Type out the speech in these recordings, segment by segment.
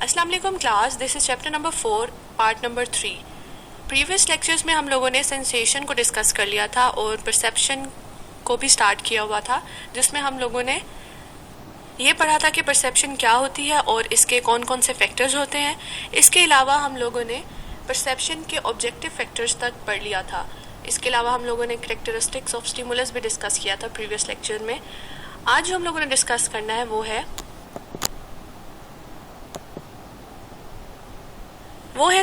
अस्सलाम वालेकुम class, this is chapter number 4 part number 3। Previous lectures में हम लोगों ने सेंसेशन को डिस्कस कर लिया था और परसेप्शन को भी स्टार्ट किया हुआ था, जिसमें हम लोगों ने ये पढ़ा था कि परसेप्शन क्या होती है और इसके कौन कौन से फैक्टर्स होते हैं। इसके अलावा हम लोगों ने परसेप्शन के ऑब्जेक्टिव फैक्टर्स तक पढ़ लिया था। इसके अलावा हम लोगों ने कैरेक्टरिस्टिक्स ऑफ स्टिमुलस भी डिस्कस किया था प्रीवियस लेक्चर में। आज जो हम लोगों ने डिस्कस करना है वो है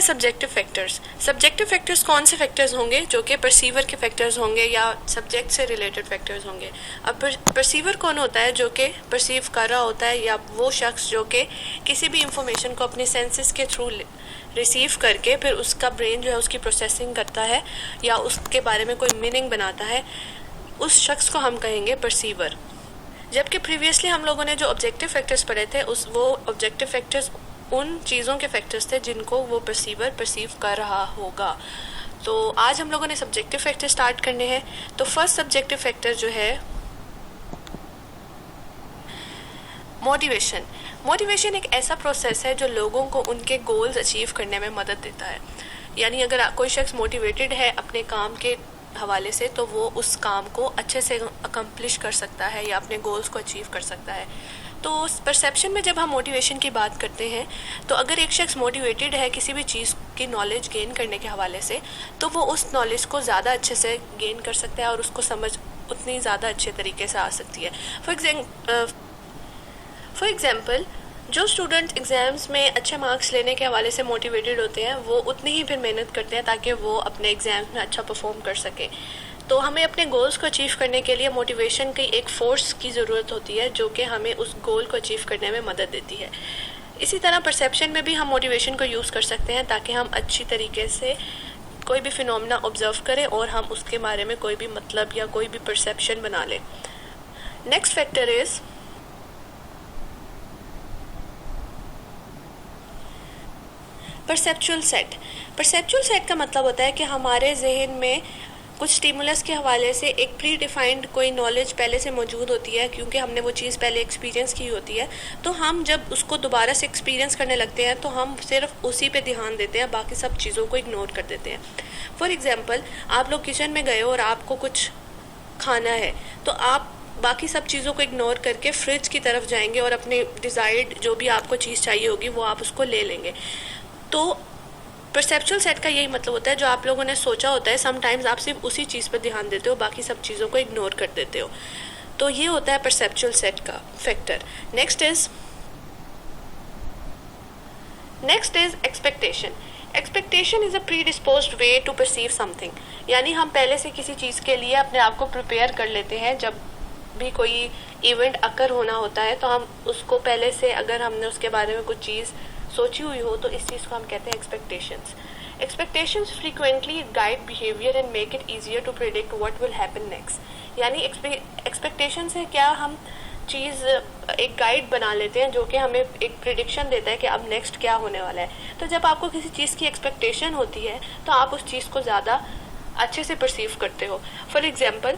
सब्जेक्टिव फैक्टर्स। सब्जेक्टिव फैक्टर्स कौन से फैक्टर्स होंगे? जो कि परसीवर के फैक्टर्स होंगे या सब्जेक्ट से रिलेटेड फैक्टर्स होंगे। अब परसीवर कौन होता है? जो कि परसीव कर रहा होता है, या वो शख्स जो कि किसी भी इंफॉर्मेशन को अपने सेंसेस के थ्रू रिसीव करके फिर उसका ब्रेन जो है उसकी प्रोसेसिंग करता है या उसके बारे में कोई मीनिंग बनाता है, उस शख्स को हम कहेंगे परसीवर। जबकि प्रीवियसली हम लोगों ने जो ऑब्जेक्टिव फैक्टर्स पढ़े थे वो ऑब्जेक्टिव फैक्टर्स उन चीज़ों के फैक्टर्स थे जिनको वो परसीवर परसीव कर रहा होगा। तो आज हम लोगों ने सब्जेक्टिव फैक्टर स्टार्ट करने हैं। तो फर्स्ट सब्जेक्टिव फैक्टर जो है मोटिवेशन। मोटिवेशन एक ऐसा प्रोसेस है जो लोगों को उनके गोल्स अचीव करने में मदद देता है। यानी अगर कोई शख्स मोटिवेटेड है अपने काम के हवाले से, तो वो उस काम को अच्छे से अकम्प्लिश कर सकता है या अपने गोल्स को अचीव कर सकता है। तो परसेप्शन में जब हम मोटिवेशन की बात करते हैं, तो अगर एक शख्स मोटिवेटेड है किसी भी चीज़ की नॉलेज गेन करने के हवाले से, तो वो उस नॉलेज को ज़्यादा अच्छे से गेन कर सकता है और उसको समझ उतनी ज़्यादा अच्छे तरीके से आ सकती है। फॉर एग्ज़ाम्पल जो स्टूडेंट एग्ज़ाम्स में अच्छे मार्क्स लेने के हवाले से मोटिवेटेड होते हैं, वो उतनी ही फिर मेहनत करते हैं ताकि वो अपने एग्ज़ाम्स में अच्छा परफॉर्म कर सकें। तो हमें अपने गोल्स को अचीव करने के लिए मोटिवेशन की एक फ़ोर्स की ज़रूरत होती है जो कि हमें उस गोल को अचीव करने में मदद देती है। इसी तरह परसेप्शन में भी हम मोटिवेशन को यूज़ कर सकते हैं ताकि हम अच्छी तरीके से कोई भी फिनोमेना ऑब्जर्व करें और हम उसके बारे में कोई भी मतलब या कोई भी परसेप्शन बना लें। Next factor is perceptual set. Perceptual set का मतलब होता है कि हमारे जहन में कुछ स्टिमुलस के हवाले से एक प्री डिफाइंड कोई नॉलेज पहले से मौजूद होती है, क्योंकि हमने वो चीज़ पहले एक्सपीरियंस की होती है। तो हम जब उसको दोबारा से एक्सपीरियंस करने लगते हैं तो हम सिर्फ उसी पे ध्यान देते हैं, बाकी सब चीज़ों को इग्नोर कर देते हैं। फॉर एग्ज़ाम्पल, आप लोग किचन में गए और आपको कुछ खाना है, तो आप बाकी सब चीज़ों को इग्नोर करके फ्रिज की तरफ जाएंगे और अपने डिज़ायर्ड जो भी आपको चीज़ चाहिए होगी वो आप उसको ले लेंगे। तो परसेप्चुअल सेट का यही मतलब होता है, जो आप लोगों ने सोचा होता है समटाइम्स आप सिर्फ उसी चीज़ पर ध्यान देते हो, बाकी सब चीज़ों को इग्नोर कर देते हो। तो ये होता है परसेप्चुअल सेट का factor. Next is expectation. Expectation is a predisposed way to perceive something. यानी हम पहले से किसी चीज़ के लिए अपने आप को प्रिपेयर कर लेते हैं। जब भी कोई इवेंट अकर होना होता है तो हम उसको पहले से, अगर हमने उसके बारे में कुछ चीज़ सोची हुई हो, तो इस चीज़ को हम कहते हैं expectations. Expectations frequently guide behaviour and make it easier to predict what will happen next. यानी एक्सपेक्टेशन से क्या हम चीज़ एक गाइड बना लेते हैं जो कि हमें एक प्रिडिक्शन देता है कि अब नेक्स्ट क्या होने वाला है। तो जब आपको किसी चीज़ की एक्सपेक्टेशन होती है तो आप उस चीज़ को ज़्यादा अच्छे से परसीव करते हो। फॉर एग्जाम्पल,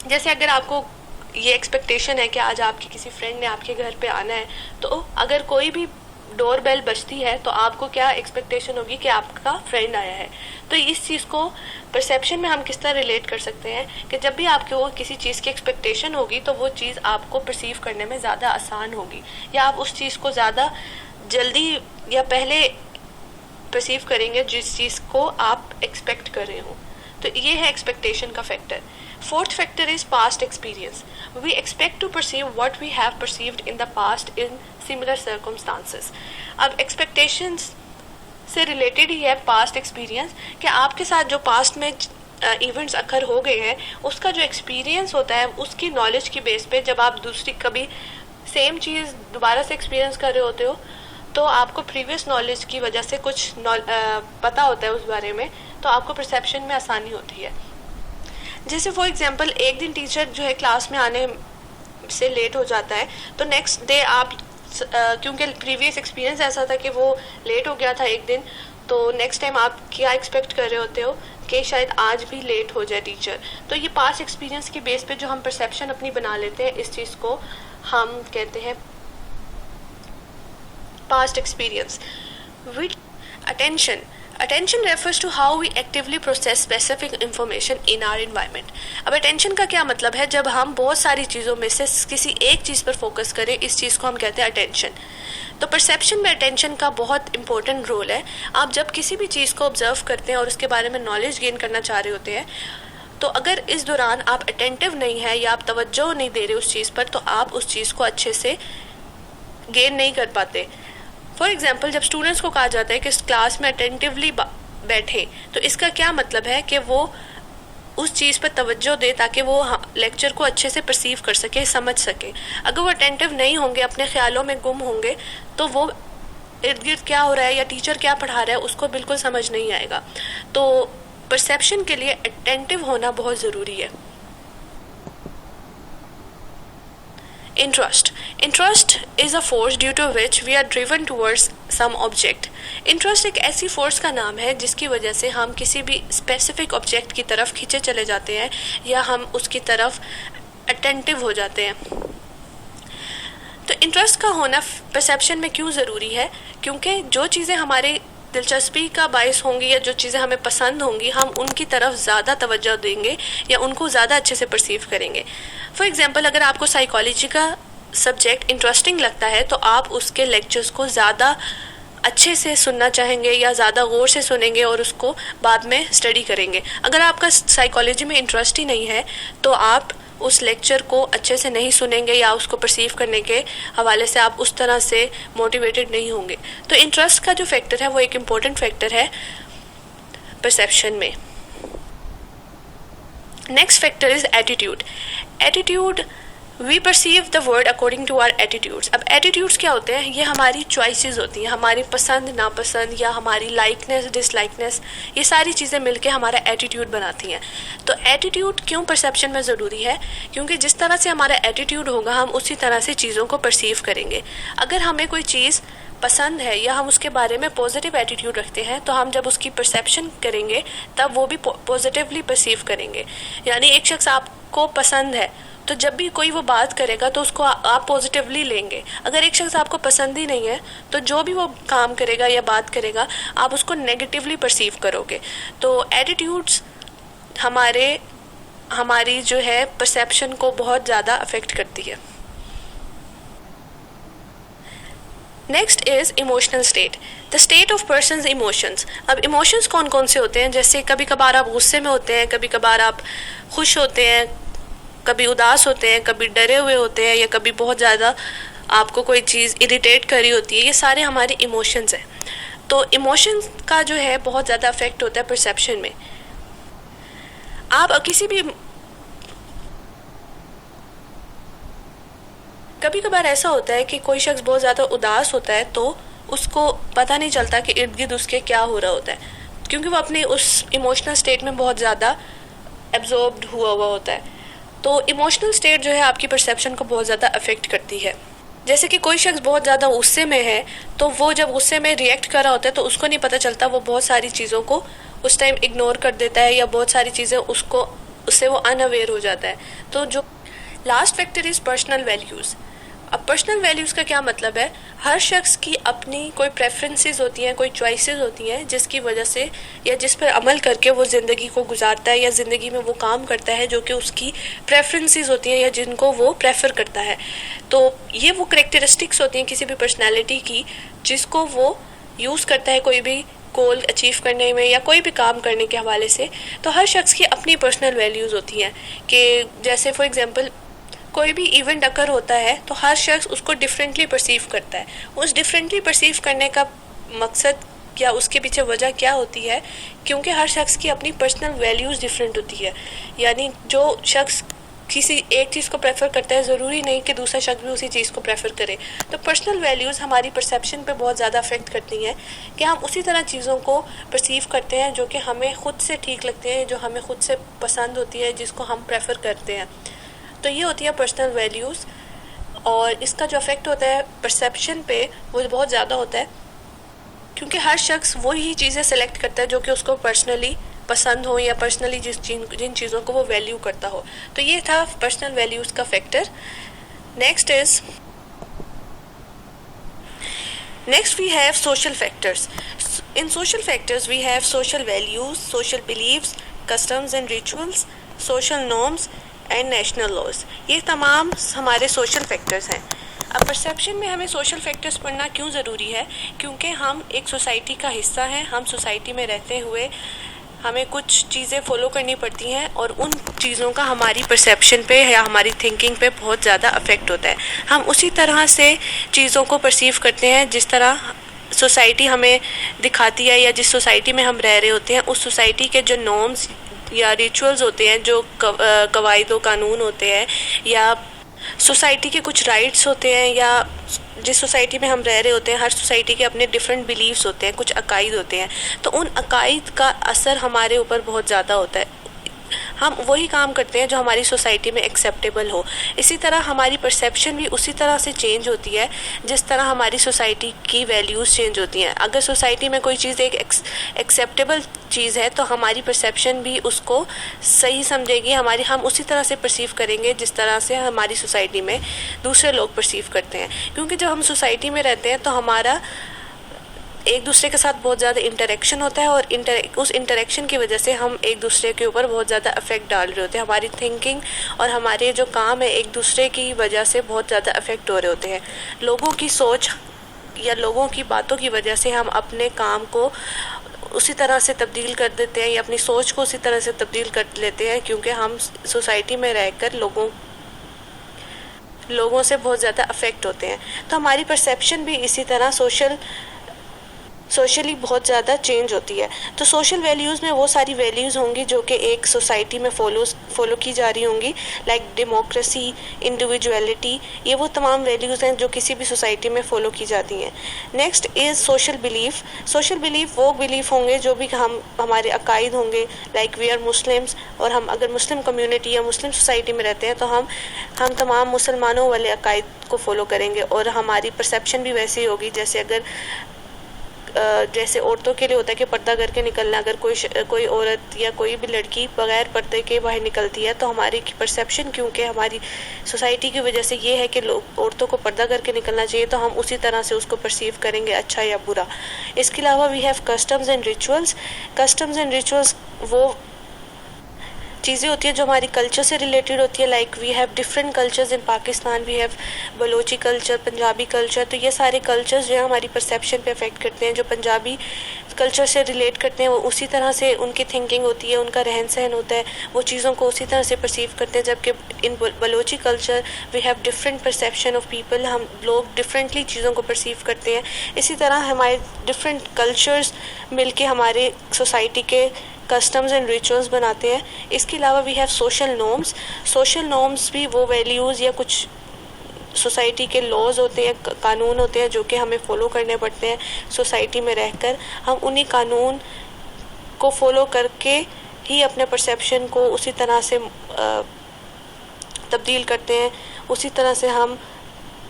जैसे अगर आपको ये एक्सपेक्टेशन है कि आज आपकी किसी फ्रेंड ने आपके घर पे आना है, तो अगर कोई भी डोर बेल बजती है तो आपको क्या एक्सपेक्टेशन होगी कि आपका फ्रेंड आया है। तो इस चीज़ को परसेप्शन में हम किस तरह रिलेट कर सकते हैं कि जब भी आपको किसी चीज़ की एक्सपेक्टेशन होगी तो वो चीज़ आपको परसीव करने में ज़्यादा आसान होगी, या आप उस चीज़ को ज़्यादा जल्दी या पहले परसीव करेंगे जिस चीज़ को आप एक्सपेक्ट कर रहे हो। तो ये है एक्सपेक्टेशन का factor. Fourth factor is past experience. We expect to perceive what we have perceived in the past in similar circumstances. अब एक्सपेक्टेशंस से रिलेटेड ही है पास्ट एक्सपीरियंस, कि आपके साथ जो पास्ट में इवेंट्स अकर हो गए हैं उसका जो एक्सपीरियंस होता है उसकी नॉलेज की बेस पे जब आप दूसरी कभी सेम चीज़ दोबारा से एक्सपीरियंस कर रहे होते हो तो आपको प्रीवियस नॉलेज की वजह से कुछ पता होता है उस बारे में, तो आपको परसेप्शन में आसानी होती है। जैसे फॉर एग्जांपल, एक दिन टीचर जो है क्लास में आने से लेट हो जाता है, तो नेक्स्ट डे आप क्योंकि प्रीवियस एक्सपीरियंस ऐसा था कि वो लेट हो गया था एक दिन, तो नेक्स्ट टाइम आप क्या एक्सपेक्ट कर रहे होते हो कि शायद आज भी लेट हो जाए टीचर। तो ये पास्ट एक्सपीरियंस के बेस पे जो हम परसेप्शन अपनी बना लेते हैं, इस चीज़ को हम कहते हैं past experience. With attention, attention refers to how we actively process specific information in our environment. अब attention का क्या मतलब है? जब हम बहुत सारी चीज़ों में से किसी एक चीज़ पर फोकस करें, इस चीज़ को हम कहते हैं attention. तो परसेप्शन में अटेंशन का बहुत इंपॉर्टेंट रोल है. आप जब किसी भी चीज़ को ऑब्जर्व करते हैं और उसके बारे में नॉलेज गेन करना चाह रहे होते हैं, तो अगर इस दौरान आप अटेंटिव नहीं है या आप तवज्जो नहीं दे रहे उस चीज़ पर, तो आप उस चीज़ को अच्छे से गेन नहीं कर पाते. फॉर एग्जाम्पल, जब स्टूडेंट्स को कहा जाता है कि क्लास में अटेंटिवली बैठे, तो इसका क्या मतलब है कि वो उस चीज़ पर तवज्जो दे ताकि वो लेक्चर को अच्छे से परसीव कर सके, समझ सके. अगर वो अटेंटिव नहीं होंगे, अपने ख्यालों में गुम होंगे, तो वो इर्द गिर्द क्या हो रहा है या टीचर क्या पढ़ा रहा है उसको बिल्कुल समझ नहीं आएगा. तो परसेप्शन के लिए अटेंटिव होना बहुत ज़रूरी है. Interest. Interest is a force due to which we are driven towards some object. Interest एक ऐसी फोर्स का नाम है जिसकी वजह से हम किसी भी स्पेसिफिक ऑब्जेक्ट की तरफ खींचे चले जाते हैं या हम उसकी तरफ अटेंटिव हो जाते हैं. तो इंटरेस्ट का होना परसेप्शन में क्यों ज़रूरी है? क्योंकि जो चीज़ें हमारे दिलचस्पी का बायस होंगी या जो चीज़ें हमें पसंद होंगी, हम उनकी तरफ ज़्यादा तवज्जो देंगे या उनको ज़्यादा अच्छे से परसीव करेंगे. फॉर एग्जांपल, अगर आपको साइकोलॉजी का सब्जेक्ट इंटरेस्टिंग लगता है तो आप उसके लेक्चर्स को ज़्यादा अच्छे से सुनना चाहेंगे या ज़्यादा गौर से सुनेंगे और उसको बाद में स्टडी करेंगे. अगर आपका साइकोलॉजी में इंटरेस्ट ही नहीं है तो आप उस लेक्चर को अच्छे से नहीं सुनेंगे या उसको परसीव करने के हवाले से आप उस तरह से मोटिवेटेड नहीं होंगे. तो इंटरेस्ट का जो फैक्टर है वो एक इम्पोर्टेंट फैक्टर है परसेप्शन में. Next factor is attitude. Attitude, we perceive the world according to our attitudes. अब एटीट्यूड्स क्या होते हैं? ये हमारी चॉइसेस होती हैं, हमारी पसंद नापसंद या हमारी लाइकनेस डिसलाइकनेस, ये सारी चीज़ें मिलके हमारा एटीट्यूड बनाती हैं. तो एटीट्यूड क्यों परसेप्शन में ज़रूरी है? क्योंकि जिस तरह से हमारा एटीट्यूड होगा हम उसी तरह से चीज़ों को परसीव करेंगे. अगर हमें कोई चीज़ पसंद है या हम उसके बारे में पॉजिटिव एटीट्यूड रखते हैं, तो हम जब उसकी परसेप्शन करेंगे तब वो भी पॉजिटिवली परसीव करेंगे. यानी एक शख्स आपको पसंद है तो जब भी कोई वो बात करेगा तो उसको आप पॉजिटिवली लेंगे. अगर एक शख्स आपको पसंद ही नहीं है तो जो भी वो काम करेगा या बात करेगा आप उसको नेगेटिवली परसीव करोगे. तो एटीट्यूड्स हमारी जो है परसेप्शन को बहुत ज़्यादा अफेक्ट करती है. Next is emotional state, the state of persons emotions. अब इमोशंस कौन कौन से होते हैं? जैसे कभी कभार आप गुस्से में होते हैं, कभी कभार आप खुश होते हैं, कभी उदास होते हैं, कभी डरे हुए होते हैं या कभी बहुत ज़्यादा आपको कोई चीज़ इरिटेट कर रही होती है. ये सारे हमारे इमोशंस हैं. तो इमोशंस का जो है बहुत ज़्यादा अफेक्ट होता है परसेप्शन में. आप किसी भी कभी कभार ऐसा होता है कि कोई शख्स बहुत ज़्यादा उदास होता है तो उसको पता नहीं चलता कि इर्द गिर्द उसके क्या हो रहा होता है, क्योंकि वो अपने उस इमोशनल स्टेट में बहुत ज़्यादा एब्जॉर्ब्ड हुआ होता है. तो इमोशनल स्टेट जो है आपकी परसेप्शन को बहुत ज़्यादा अफेक्ट करती है. जैसे कि कोई शख्स बहुत ज़्यादा गुस्से में है तो वो जब गुस्से में रिएक्ट कर रहा होता है तो उसको नहीं पता चलता, वो बहुत सारी चीज़ों को उस टाइम इग्नोर कर देता है या बहुत सारी चीज़ें उससे वो अनअवेयर हो जाता है. तो जो last factor is personal values. अब पर्सनल वैल्यूज़ का क्या मतलब है? हर शख्स की अपनी कोई प्रेफरेंसेस होती हैं, कोई चॉइसेस होती हैं जिसकी वजह से या जिस पर अमल करके वो ज़िंदगी को गुजारता है या ज़िंदगी में वो काम करता है जो कि उसकी प्रेफरेंसेस होती हैं या जिनको वो प्रेफर करता है. तो ये वो करैक्टरिस्टिक्स होती हैं किसी भी पर्सनैलिटी की जिसको वो यूज़ करता है कोई भी गोल अचीव करने में या कोई भी काम करने के हवाले से. तो हर शख्स की अपनी पर्सनल वैल्यूज़ होती हैं कि जैसे फॉर एग्जांपल कोई भी इवेंट अकर होता है तो हर शख्स उसको डिफरेंटली परसीव करता है. उस डिफरेंटली परसीव करने का मकसद या उसके पीछे वजह क्या होती है? क्योंकि हर शख्स की अपनी पर्सनल वैल्यूज़ डिफरेंट होती है. यानी जो शख्स किसी एक चीज़ को प्रेफर करता है ज़रूरी नहीं कि दूसरा शख्स भी उसी चीज़ को प्रेफर करे. तो पर्सनल वैल्यूज़ हमारी परसेप्शन पे बहुत ज़्यादा अफेक्ट करती हैं कि हम उसी तरह चीज़ों को परसीव करते हैं जो कि हमें ख़ुद से ठीक लगते हैं, जो हमें ख़ुद से पसंद होती है, जिसको हम प्रेफर करते हैं. तो ये होती है पर्सनल वैल्यूज़. और इसका जो अफेक्ट होता है परसेप्शन पे वो बहुत ज़्यादा होता है क्योंकि हर शख्स वही चीज़ें सेलेक्ट करता है जो कि उसको पर्सनली पसंद हो या पर्सनली जिन चीज़ों को वो वैल्यू करता हो. तो ये था पर्सनल वैल्यूज़ का factor. Next is Next, we have social factors. In social factors, we have social values, social beliefs, customs and rituals, social norms and national laws. ये तमाम हमारे social factors हैं. अब परसेप्शन में हमें सोशल फैक्टर्स पढ़ना क्यों ज़रूरी है? क्योंकि हम एक सोसाइटी का हिस्सा हैं. हम सोसाइटी में रहते हुए हमें कुछ चीज़ें फॉलो करनी पड़ती हैं और उन चीज़ों का हमारी परसेप्शन पे या हमारी थिंकिंग पे बहुत ज़्यादा अफेक्ट होता है. हम उसी तरह से चीज़ों को परसीव करते हैं जिस तरह सोसाइटी हमें दिखाती है या जिस सोसाइटी में हम रह रहे होते हैं. उस सोसाइटी के जो नॉर्म्स या रिचुअल्स होते हैं, जो कवायद व कानून होते हैं, या सोसाइटी के कुछ राइट्स होते हैं, या जिस सोसाइटी में हम रह रहे होते हैं, हर सोसाइटी के अपने डिफरेंट बिलीव्स होते हैं, कुछ अकायद होते हैं. तो उन अकायद का असर हमारे ऊपर बहुत ज़्यादा होता है. हम वही काम करते हैं जो हमारी सोसाइटी में एक्सेप्टेबल हो. इसी तरह हमारी परसेप्शन भी उसी तरह से चेंज होती है जिस तरह हमारी सोसाइटी की वैल्यूज़ चेंज होती हैं. अगर सोसाइटी में कोई चीज़ एक एक्सेप्टेबल चीज़ है तो हमारी परसेप्शन भी उसको सही समझेगी. हम उसी तरह से परसीव करेंगे जिस तरह से हमारी सोसाइटी में दूसरे लोग परसीव करते हैं. क्योंकि जब हम सोसाइटी में रहते हैं तो हमारा एक दूसरे के साथ बहुत ज़्यादा इंटरेक्शन होता है और उस इंटरेक्शन की वजह से हम एक दूसरे के ऊपर बहुत ज़्यादा अफेक्ट डाल रहे होते हैं. हमारी थिंकिंग और हमारे जो काम है एक दूसरे की वजह से बहुत ज़्यादा अफेक्ट हो रहे होते हैं. लोगों की सोच या लोगों की बातों की वजह से हम अपने काम को उसी तरह से तब्दील कर देते हैं या अपनी सोच को उसी तरह से तब्दील कर लेते हैं. क्योंकि हम सोसाइटी में रहकर लोगों से बहुत ज़्यादा अफेक्ट होते हैं. तो हमारी परसेप्शन भी इसी तरह सोशली बहुत ज़्यादा चेंज होती है. तो सोशल वैल्यूज़ में वो सारी वैल्यूज़ होंगी जो कि एक सोसाइटी में फॉलो की जा रही होंगी, लाइक डेमोक्रेसी, इंडिविजुअलिटी. ये वो तमाम वैल्यूज़ हैं जो किसी भी सोसाइटी में फॉलो की जाती हैं. Next is social belief. Social belief वो बिलीफ होंगे जो भी हमारे अकायद होंगे, लाइक वी आर मुस्लिम्स. और हम अगर मुस्लिम कम्युनिटी या मुस्लिम सोसाइटी में रहते हैं तो हम तमाम मुसलमानों वाले अकायद को फॉलो करेंगे और हमारी परसेप्शन भी वैसी होगी जैसे औरतों के लिए होता है कि पर्दा करके निकलना. अगर कोई औरत या कोई भी लड़की बगैर पर्दे के बाहर निकलती है तो हमारी परसेप्शन, क्योंकि हमारी सोसाइटी की वजह से ये है कि औरतों को पर्दा करके निकलना चाहिए, तो हम उसी तरह से उसको परसीव करेंगे, अच्छा या बुरा. इसके अलावा we have customs and rituals. Customs and rituals वो चीज़ें होती है जो हमारी कल्चर से रिलेटेड होती है. Like we have different cultures in Pakistan. We have Balochi culture, Punjabi culture. तो ये सारे कल्चर्स जो है हमारी परसेप्शन पे अफेक्ट करते हैं. जो पंजाबी कल्चर से रिलेट करते हैं वो उसी तरह से उनकी थिंकिंग होती है, उनका रहन सहन होता है, वो चीज़ों को उसी तरह से परसीव करते हैं. जबकि in Balochi culture we have different perception of people. हम लोग डिफरेंटली चीज़ों को परसीव करते हैं. इसी तरह हमारे डिफरेंट कल्चर्स मिलके हमारे सोसाइटी के कस्टम्स एंड रिचुअल्स बनाते हैं. इसके अलावा we have social norms. Social norms भी वो वैल्यूज़ या कुछ सोसाइटी के लॉज होते हैं, कानून होते हैं जो कि हमें फॉलो करने पड़ते हैं सोसाइटी में रहकर. हम उन्हीं कानून को फॉलो करके ही अपने परसेप्शन को उसी तरह से तब्दील करते हैं, उसी तरह से हम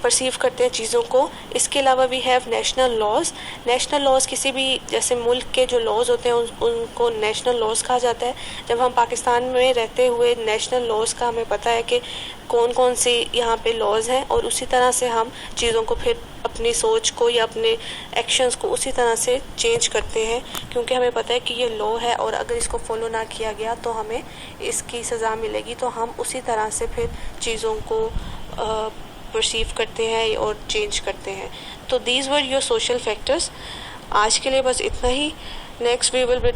परसीव करते हैं चीज़ों को. इसके अलावा we have national laws. National laws किसी भी जैसे मुल्क के जो लॉज होते हैं उनको नेशनल लॉज कहा जाता है. जब हम पाकिस्तान में रहते हुए नेशनल लॉज का हमें पता है कि कौन कौन से यहाँ पे लॉज हैं, और उसी तरह से हम चीज़ों को फिर अपनी सोच को या अपने एक्शंस को उसी तरह से चेंज करते हैं. क्योंकि हमें पता है कि ये लॉ है और अगर इसको फॉलो ना किया गया तो हमें इसकी सज़ा मिलेगी. तो हम उसी तरह से फिर चीज़ों को परसीव करते हैं और चेंज करते हैं. तो these were your social factors. आज के लिए बस इतना ही. Next we will B